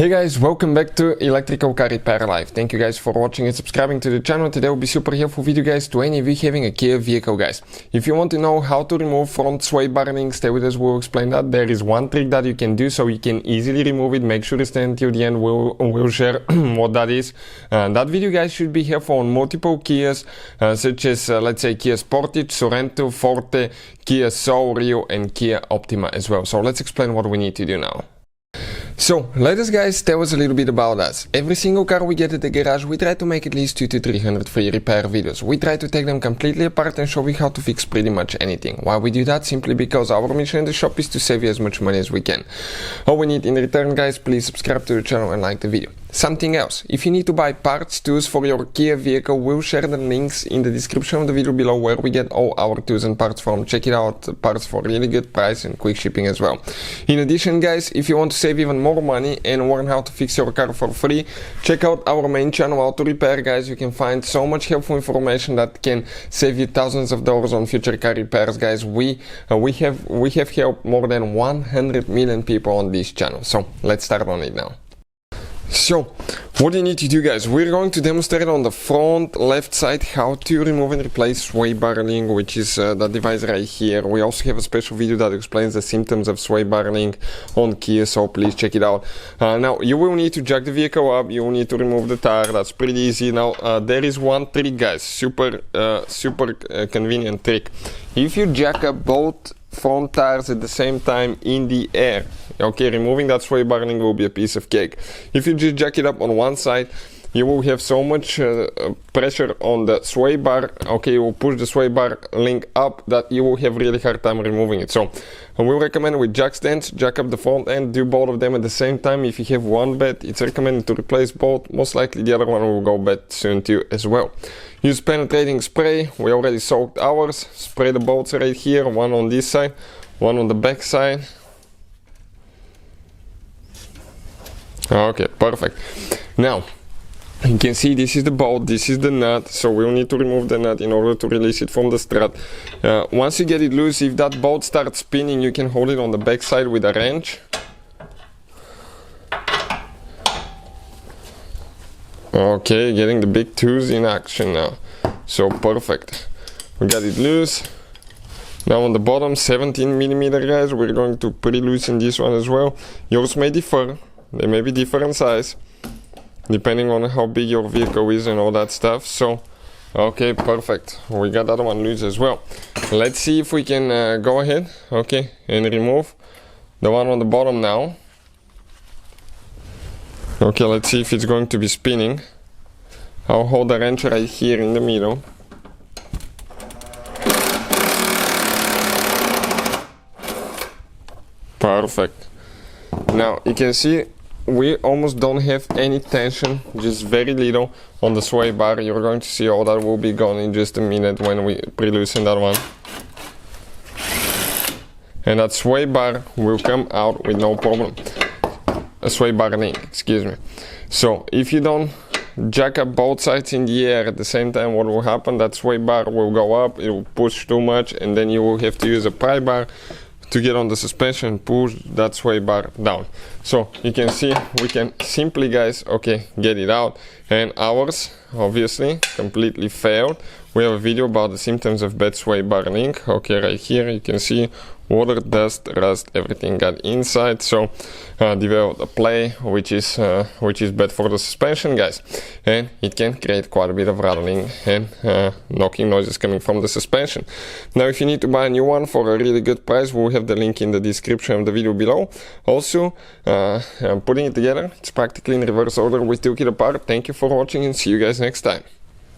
Hey guys, welcome back to Electrical Car Repair Live. Thank you guys for watching and subscribing to the channel. Today will be super helpful video guys to any of you having a Kia vehicle guys. If you want to know how to remove front sway bar link, stay with us, we'll explain that. There is one trick that you can do so you can easily remove it. Make sure to stay until the end, we'll share what that is. That video guys should be helpful on multiple Kias such as let's say Kia Sportage, Sorento, Forte, Kia Sorento and Kia Optima as well. So let's explain what we need to do now. So, let us guys tell us a little bit about us. Every single car we get at the garage, we try to make at least 200 to 300 free repair videos. We try to take them completely apart and show you how to fix pretty much anything. Why we do that? Simply because our mission in the shop is to save you as much money as we can. All we need in return guys, please subscribe to the channel and like the video. Something else, if you need to buy parts, tools for your Kia vehicle, we'll share the links in the description of the video below where we get all our tools and parts from. Check it out, parts for really good price and quick shipping as well. In addition guys, if you want to save even more money and learn how to fix your car for free, check out our main channel, Auto Repair guys. You can find so much helpful information that can save you thousands of dollars on future car repairs guys. We have helped more than 100 million people on this channel. So let's start on it now. So, what do you need to do guys? We're going to demonstrate on the front left side how to remove and replace sway bar link, which is that device right here. We also have a special video that explains the symptoms of sway bar link on Kia, so please check it out. Now, you will need to jack the vehicle up, you will need to remove the tire, that's pretty easy. Now, there is one trick guys, super convenient trick. If you jack up both front tires at the same time in the air, okay, removing that sway bar link will be a piece of cake. If you just jack it up on one side, you will have so much pressure on the sway bar, okay, you will push the sway bar link up that you will have really hard time removing it. So I will recommend with jack stands, jack up the front end, do both of them at the same time. If you have one bed, it's recommended to replace both. Most likely the other one will go bad soon too as well. Use penetrating spray, we already soaked ours. Spray the bolts right here, one on this side, one on the back side. Okay, perfect. Now, you can see this is the bolt, this is the nut, so we'll need to remove the nut in order to release it from the strut. Once you get it loose, if that bolt starts spinning, you can hold it on the back side with a wrench. Okay, getting the big tools in action now. So perfect. We got it loose. Now on the bottom, 17mm guys, we're going to pre-loosen this one as well. Yours may differ, they may be different size, depending on how big your vehicle is and all that stuff. So, okay, perfect. We got that one loose as well. Let's see if we can go ahead, okay, and remove the one on the bottom now. Okay, let's see if it's going to be spinning. I'll hold the wrench right here in the middle. Perfect. Now you can see we almost don't have any tension, just very little on the sway bar. You're going to see all that will be gone in just a minute when we pre-loosen that one. And that sway bar will come out with no problem. A sway bar link, excuse me. So if you don't jack up both sides in the air at the same time, what will happen? That sway bar will go up, it will push too much, and then you will have to use a pry bar to get on the suspension and push that sway bar down. So you can see we can simply guys, okay, get it out. And ours obviously completely failed. We have a video about the symptoms of bad sway bar link. Okay, right here you can see water, dust, rust, everything got inside. So developed a play which is bad for the suspension guys, and it can create quite a bit of rattling and knocking noises coming from the suspension. Now if you need to buy a new one for a really good price, we'll have the link in the description of the video below. Also I'm putting it together, it's practically in reverse order. We took it apart. Thank you for watching and see you guys next time.